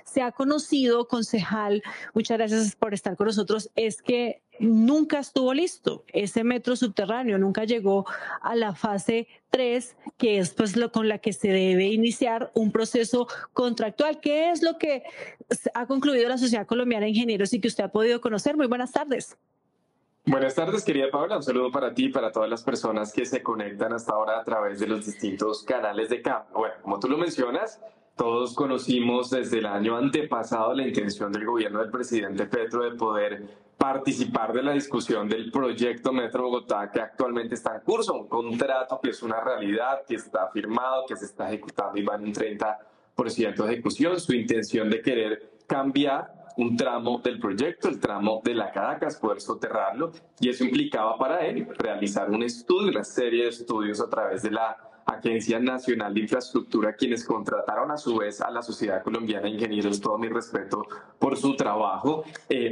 se ha conocido, concejal, muchas gracias por estar con nosotros, es que nunca estuvo listo. Ese metro subterráneo nunca llegó a la fase 3, que es pues lo con la que se debe iniciar un proceso contractual. ¿Qué es lo que ha concluido la Sociedad Colombiana de Ingenieros y que usted ha podido conocer? Muy buenas tardes. Buenas tardes, querida Paola. Un saludo para ti y para todas las personas que se conectan hasta ahora a través de los distintos canales de cambio. Bueno, como tú lo mencionas, todos conocimos desde el año antepasado la intención del gobierno del presidente Petro de poder participar de la discusión del proyecto Metro Bogotá que actualmente está en curso, un contrato que es una realidad, que está firmado, que se está ejecutando y va en un 30% de ejecución. Su intención de querer cambiar un tramo del proyecto, el tramo de la Caracas, poder soterrarlo, y eso implicaba para él realizar un estudio, una serie de estudios a través de la Agencia Nacional de Infraestructura, quienes contrataron a su vez a la Sociedad Colombiana de Ingenieros, todo mi respeto por su trabajo,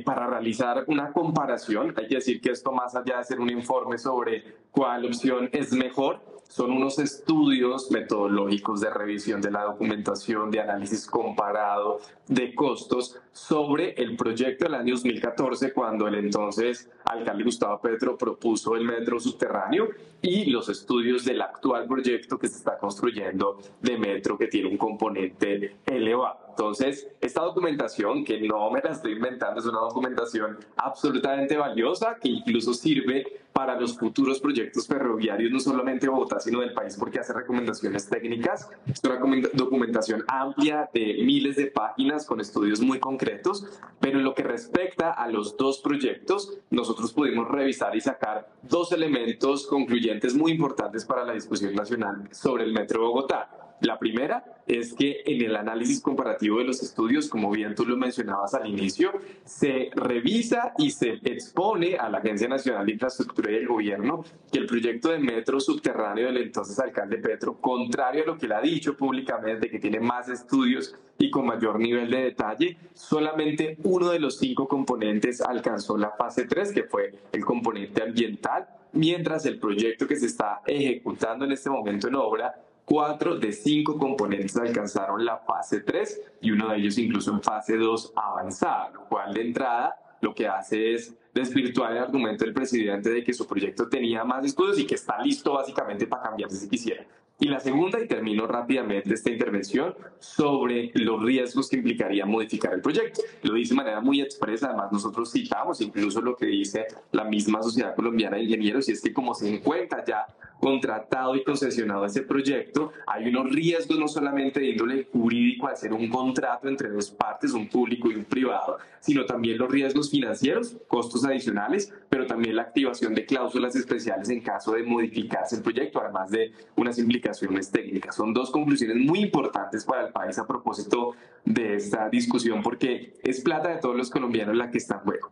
para realizar una comparación. Hay que decir que esto, más allá de ser un informe sobre cuál opción es mejor, son unos estudios metodológicos de revisión de la documentación, de análisis comparado de costos sobre el proyecto del año 2014, cuando el entonces alcalde Gustavo Petro propuso el metro subterráneo, y los estudios del actual proyecto que se está construyendo de metro, que tiene un componente elevado. Entonces, esta documentación, que no me la estoy inventando, es una documentación absolutamente valiosa que incluso sirve para los futuros proyectos ferroviarios, no solamente de Bogotá, sino del país, porque hace recomendaciones técnicas. Es una documentación amplia de miles de páginas con estudios muy concretos, pero en lo que respecta a los dos proyectos, nosotros pudimos revisar y sacar dos elementos concluyentes muy importantes para la discusión nacional sobre el Metro de Bogotá. La primera es que en el análisis comparativo de los estudios, como bien tú lo mencionabas al inicio, se revisa y se expone a la Agencia Nacional de Infraestructura y el gobierno que el proyecto de metro subterráneo del entonces alcalde Petro, contrario a lo que él ha dicho públicamente, que tiene más estudios y con mayor nivel de detalle, solamente uno de los 5 componentes alcanzó la fase 3, que fue el componente ambiental, mientras el proyecto que se está ejecutando en este momento en obra, 4 de 5 componentes alcanzaron la fase 3 y uno de ellos incluso en fase 2 avanzada, lo cual de entrada lo que hace es desvirtuar el argumento del presidente de que su proyecto tenía más estudios y que está listo básicamente para cambiarse si quisiera. Y la segunda, y termino rápidamente esta intervención, sobre los riesgos que implicaría modificar el proyecto. Lo dice de manera muy expresa, además nosotros citamos incluso lo que dice la misma Sociedad Colombiana de Ingenieros, y es que como se encuentra ya contratado y concesionado ese proyecto, hay unos riesgos no solamente de índole jurídico al ser un contrato entre dos partes, un público y un privado, sino también los riesgos financieros, costos adicionales, pero también la activación de cláusulas especiales en caso de modificarse el proyecto, además de unas implicaciones técnicas. Son dos conclusiones muy importantes para el país a propósito de esta discusión, porque es plata de todos los colombianos la que está en juego.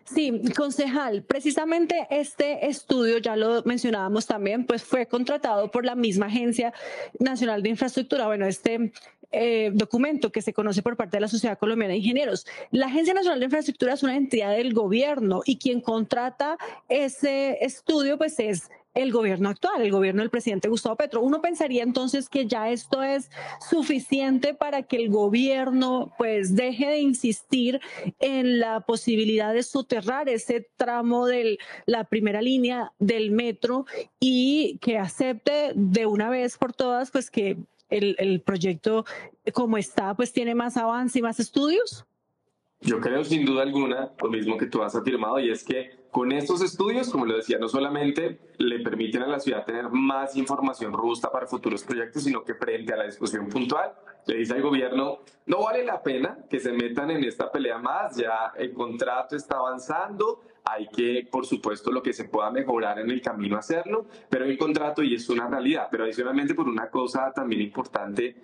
Sí, concejal, precisamente este estudio, ya lo mencionábamos también, pues fue contratado por la misma Agencia Nacional de Infraestructura. Bueno, este documento que se conoce por parte de la Sociedad Colombiana de Ingenieros. La Agencia Nacional de Infraestructura es una entidad del gobierno y quien contrata ese estudio pues es el gobierno actual, el gobierno del presidente Gustavo Petro. Uno pensaría entonces que ya esto es suficiente para que el gobierno pues deje de insistir en la posibilidad de soterrar ese tramo de la primera línea del metro y que acepte de una vez por todas pues que el proyecto como está pues tiene más avance y más estudios. Yo creo sin duda alguna lo mismo que tú has afirmado, y es que con estos estudios, como lo decía, no solamente le permiten a la ciudad tener más información robusta para futuros proyectos, sino que frente a la discusión puntual le dice al gobierno: no vale la pena que se metan en esta pelea más, ya el contrato está avanzando, hay que, por supuesto, lo que se pueda mejorar en el camino hacerlo, pero hay un contrato y es una realidad. Pero adicionalmente por una cosa también importante,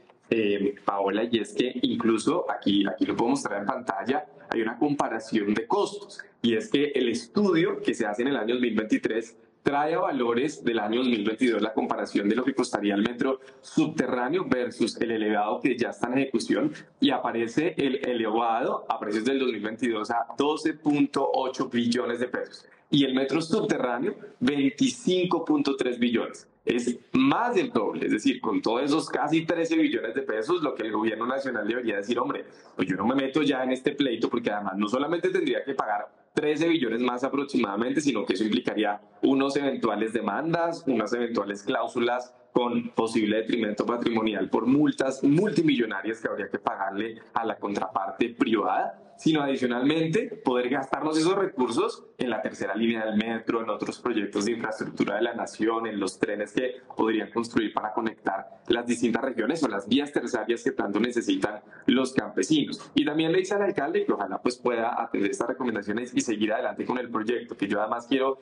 Paola, y es que incluso aquí lo puedo mostrar en pantalla, hay una comparación de costos, y es que el estudio que se hace en el año 2023 trae a valores del año 2022 la comparación de lo que costaría el metro subterráneo versus el elevado que ya está en ejecución, y aparece el elevado a precios del 2022 a 12.8 billones de pesos y el metro subterráneo 25.3 billones. es más del doble, es decir, con todos esos casi 13 billones de pesos, lo que el gobierno nacional debería decir, hombre, pues yo no me meto ya en este pleito porque además no solamente tendría que pagar 13 billones más aproximadamente, sino que eso implicaría unos eventuales demandas, unas eventuales cláusulas con posible detrimento patrimonial por multas multimillonarias que habría que pagarle a la contraparte privada, sino adicionalmente poder gastarnos esos recursos en la tercera línea del metro, en otros proyectos de infraestructura de la nación, en los trenes que podrían construir para conectar las distintas regiones o las vías terciarias que tanto necesitan los campesinos. Y también le dice al alcalde que ojalá pues pueda atender estas recomendaciones y seguir adelante con el proyecto, que yo además quiero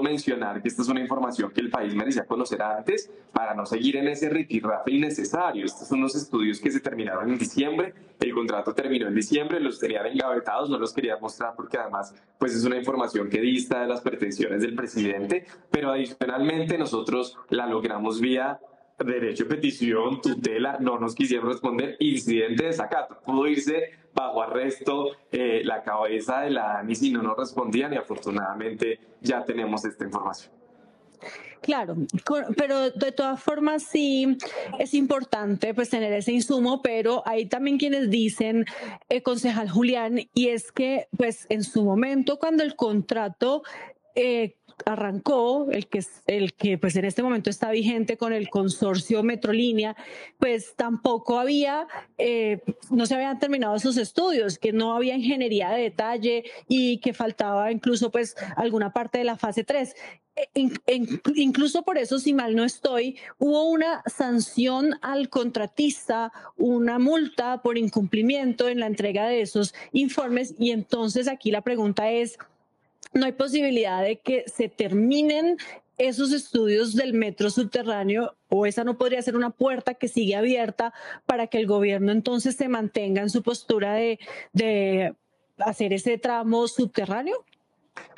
mencionar que esta es una información que el país merecía conocer antes para no seguir en ese rifirrafe innecesario. Estos son los estudios que se terminaron en diciembre, el contrato terminó en diciembre, los tenían engavetados, no los quería mostrar porque además pues es una información que dista de las pretensiones del presidente, pero adicionalmente nosotros la logramos vía derecho de petición, tutela, no nos quisieron responder, incidente de desacato, pudo irse bajo arresto la cabeza de la ANI si no nos respondían y afortunadamente ya tenemos esta información. Claro, pero de todas formas sí es importante pues tener ese insumo, pero hay también quienes dicen, concejal Julián, y es que pues en su momento cuando el contrato arrancó, el que pues en este momento está vigente con el consorcio Metrolínea, pues tampoco había, no se habían terminado esos estudios, que no había ingeniería de detalle y que faltaba incluso pues alguna parte de la fase 3. Incluso por eso, si mal no estoy, hubo una sanción al contratista, una multa por incumplimiento en la entrega de esos informes. Y entonces aquí la pregunta es, ¿no hay posibilidad de que se terminen esos estudios del metro subterráneo, o esa no podría ser una puerta que sigue abierta para que el gobierno entonces se mantenga en su postura de hacer ese tramo subterráneo?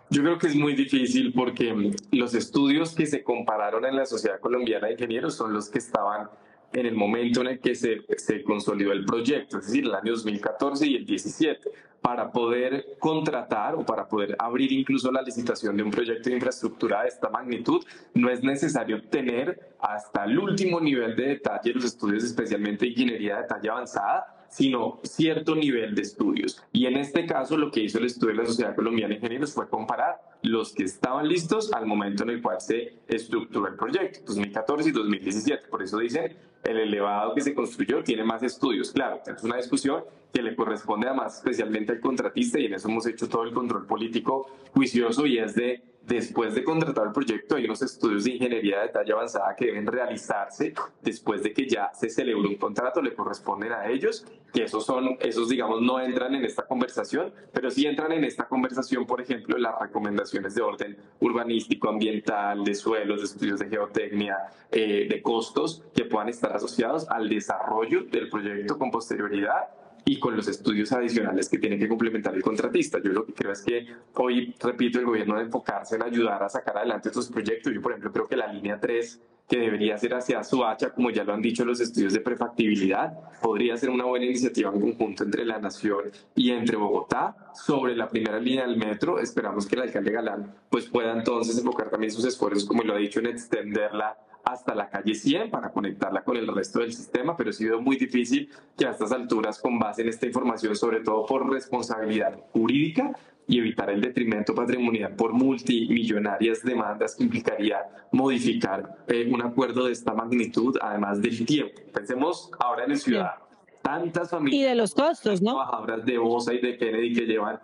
Yo creo que es muy difícil porque los estudios que se compararon en la Sociedad Colombiana de Ingenieros son los que estaban en el momento en el que se consolidó el proyecto, es decir, el año 2014 y el 17, para poder contratar o para poder abrir incluso la licitación de un proyecto de infraestructura de esta magnitud, no es necesario tener hasta el último nivel de detalle los estudios, especialmente de ingeniería de detalle avanzada, sino cierto nivel de estudios. Y en este caso, lo que hizo el estudio de la Sociedad Colombiana de Ingenieros fue comparar los que estaban listos al momento en el cual se estructuró el proyecto, 2014 y 2017. Por eso dicen, el elevado que se construyó tiene más estudios. Claro, es una discusión que le corresponde además especialmente al contratista y en eso hemos hecho todo el control político juicioso y es de después de contratar el proyecto hay unos estudios de ingeniería de detalle avanzada que deben realizarse después de que ya se celebró un contrato, le corresponden a ellos, que esos digamos no entran en esta conversación, pero sí entran en esta conversación, por ejemplo, las recomendaciones de orden urbanístico, ambiental, de suelos, de estudios de geotecnia, de costos que puedan estar asociados al desarrollo del proyecto con posterioridad y con los estudios adicionales que tiene que complementar el contratista. Yo lo que creo es que hoy, repito, el gobierno debe enfocarse en ayudar a sacar adelante estos proyectos. Yo, por ejemplo, creo que la línea 3, que debería ser hacia Soacha, como ya lo han dicho los estudios de prefactibilidad, podría ser una buena iniciativa en conjunto entre la Nación y entre Bogotá. Sobre la primera línea del metro, esperamos que el alcalde Galán pues, pueda entonces enfocar también sus esfuerzos, como lo ha dicho, en extenderla hasta la calle 100 para conectarla con el resto del sistema, pero ha sido muy difícil que a estas alturas, con base en esta información, sobre todo por responsabilidad jurídica y evitar el detrimento patrimonial por multimillonarias demandas que implicaría modificar un acuerdo de esta magnitud, además del tiempo. Pensemos ahora en el ciudadano. Tantas familias y de los costos, ¿no? Trabajadoras de Bosa y de Kennedy que llevan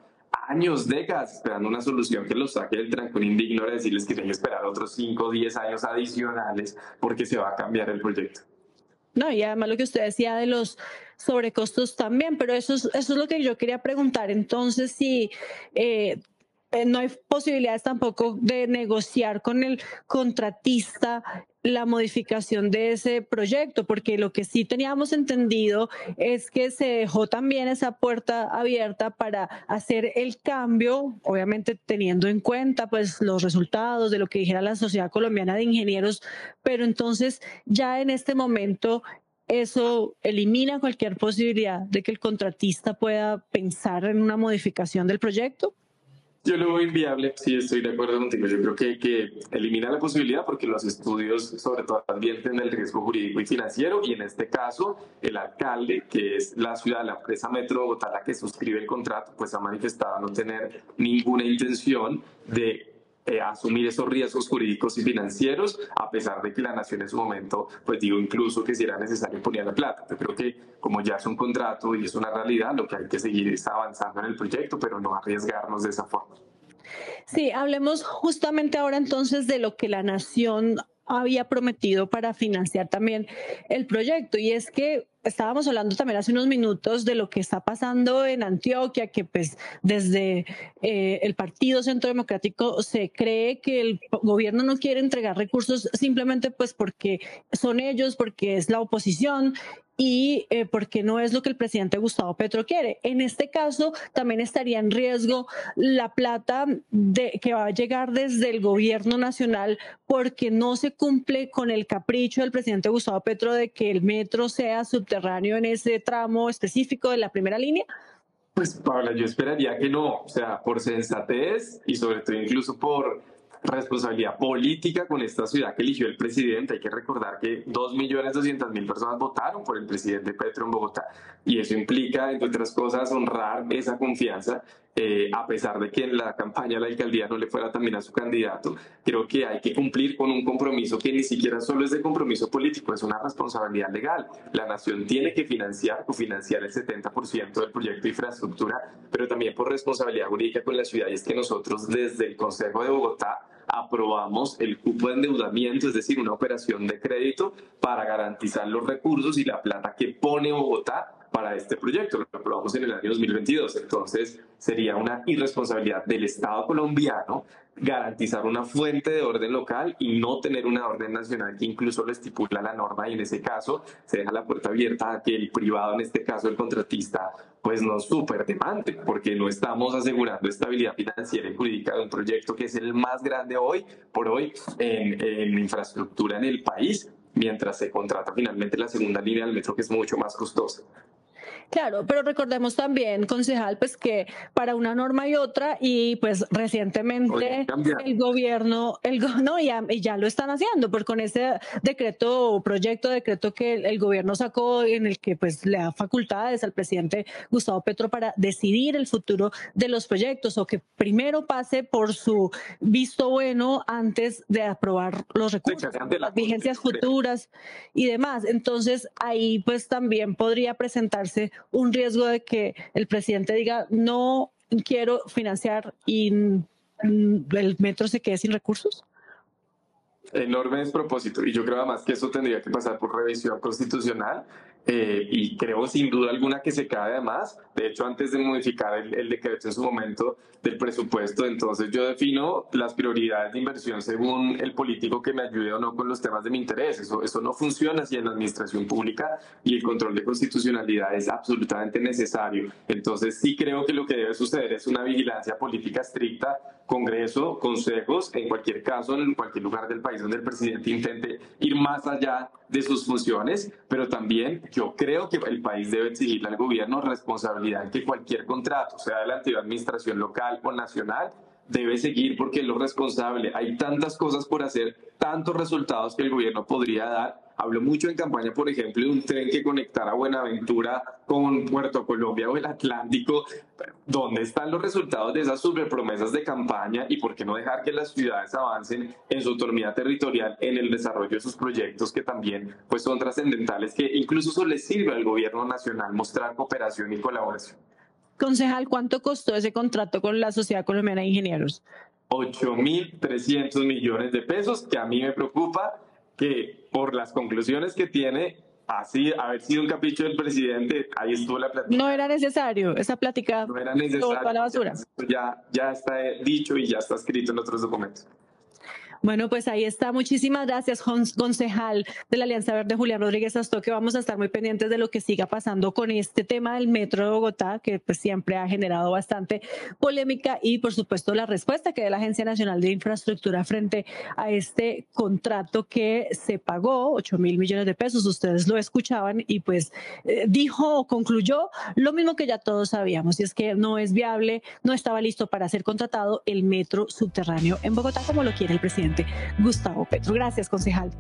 años, décadas esperando una solución que los saque del trancón indigno de decirles que tienen que esperar otros 5 o 10 años adicionales porque se va a cambiar el proyecto. No, y además lo que usted decía de los sobrecostos también, pero eso es lo que yo quería preguntar. Entonces, si no hay posibilidades tampoco de negociar con el contratista la modificación de ese proyecto, porque lo que sí teníamos entendido es que se dejó también esa puerta abierta para hacer el cambio, obviamente teniendo en cuenta pues los resultados de lo que dijera la Sociedad Colombiana de Ingenieros, pero entonces ya en este momento eso elimina cualquier posibilidad de que el contratista pueda pensar en una modificación del proyecto. Yo lo veo inviable, sí, estoy de acuerdo contigo. Yo creo que elimina la posibilidad porque los estudios, sobre todo, advierten del riesgo jurídico y financiero, y en este caso, el alcalde, que es la ciudad, la empresa Metro de Bogotá, la que suscribe el contrato, pues ha manifestado no tener ninguna intención de asumir esos riesgos jurídicos y financieros, a pesar de que la nación en su momento, pues digo, incluso que si era necesario ponía la plata. Yo creo que como ya es un contrato y es una realidad, lo que hay que seguir es avanzando en el proyecto, pero no arriesgarnos de esa forma. Sí, hablemos justamente ahora entonces de lo que la nación había prometido para financiar también el proyecto. Y es que estábamos hablando también hace unos minutos de lo que está pasando en Antioquia, que pues desde el Partido Centro Democrático se cree que el gobierno no quiere entregar recursos simplemente pues porque son ellos, porque es la oposición y porque no es lo que el presidente Gustavo Petro quiere. En este caso también estaría en riesgo la plata que va a llegar desde el gobierno nacional porque no se cumple con el capricho del presidente Gustavo Petro de que el metro sea subterráneo en ese tramo específico de la primera línea. Pues Paula, yo esperaría que no, o sea, por sensatez y sobre todo incluso por responsabilidad política con esta ciudad que eligió el presidente. Hay que recordar que 2.200.000 personas votaron por el presidente Petro en Bogotá, y eso implica, entre otras cosas, honrar esa confianza, a pesar de que en la campaña a la alcaldía no le fuera también a su candidato. Creo que hay que cumplir con un compromiso que ni siquiera solo es de compromiso político, es una responsabilidad legal. La nación tiene que financiar, cofinanciar el 70% del proyecto de infraestructura, pero también por responsabilidad jurídica con la ciudad, y es que nosotros desde el Consejo de Bogotá aprobamos el cupo de endeudamiento, es decir, una operación de crédito para garantizar los recursos y la plata que pone Bogotá para este proyecto. Lo aprobamos en el año 2022. Entonces, sería una irresponsabilidad del Estado colombiano garantizar una fuente de orden local y no tener una orden nacional que incluso lo estipula la norma, y en ese caso se deja la puerta abierta a que el privado, en este caso el contratista, pues nos superdemande, porque no estamos asegurando estabilidad financiera y jurídica de un proyecto que es el más grande hoy por hoy en infraestructura en el país, mientras se contrata finalmente la segunda línea del metro, que es mucho más costosa. Claro, pero recordemos también, concejal, pues que para una norma hay otra y pues recientemente el gobierno, no, y ya lo están haciendo, porque con ese decreto o proyecto de decreto que el gobierno sacó en el que pues le da facultades al presidente Gustavo Petro para decidir el futuro de los proyectos o que primero pase por su visto bueno antes de aprobar los recursos, las vigencias futuras y demás. Entonces ahí pues también podría presentarse un riesgo de que el presidente diga no quiero financiar y el metro se quede sin recursos. Enorme despropósito, y yo creo además que eso tendría que pasar por revisión constitucional, y creo sin duda alguna que se cae además. De hecho, antes de modificar el decreto en su momento del presupuesto, entonces yo defino las prioridades de inversión según el político que me ayude o no con los temas de mi interés. Eso no funciona así en la administración pública, y el control de constitucionalidad es absolutamente necesario. Entonces sí creo que lo que debe suceder es una vigilancia política estricta, Congreso, consejos, en cualquier caso, en cualquier lugar del país donde el presidente intente ir más allá de sus funciones, pero también yo creo que el país debe exigirle al gobierno responsabilidad en que cualquier contrato, sea de la antigua administración local o nacional, debe seguir, porque es lo responsable. Hay tantas cosas por hacer, tantos resultados que el gobierno podría dar. Hablo mucho en campaña, por ejemplo, de un tren que conectara Buenaventura con Puerto Colombia o el Atlántico. ¿Dónde están los resultados de esas superpromesas de campaña? Y por qué no dejar que las ciudades avancen en su autonomía territorial, en el desarrollo de sus proyectos, que también pues son trascendentales, que incluso eso les sirve al gobierno nacional mostrar cooperación y colaboración? Concejal, ¿cuánto costó ese contrato con la Sociedad Colombiana de Ingenieros? 8.300 millones de pesos, que a mí me preocupa que por las conclusiones que tiene, así haber sido un capricho del presidente, ahí estuvo la plática. No era necesario, esa plática no era necesario, a la basura. Ya está dicho y ya está escrito en otros documentos. Bueno, pues ahí está. Muchísimas gracias, concejal de la Alianza Verde, Julián Rodríguez Astoque. Vamos a estar muy pendientes de lo que siga pasando con este tema del Metro de Bogotá, que pues siempre ha generado bastante polémica, y por supuesto la respuesta que da la Agencia Nacional de Infraestructura frente a este contrato que se pagó, 8.000 millones de pesos. Ustedes lo escuchaban y pues dijo o concluyó lo mismo que ya todos sabíamos, y es que no es viable, no estaba listo para ser contratado el metro subterráneo en Bogotá como lo quiere el presidente Gustavo Petro. Gracias, concejal.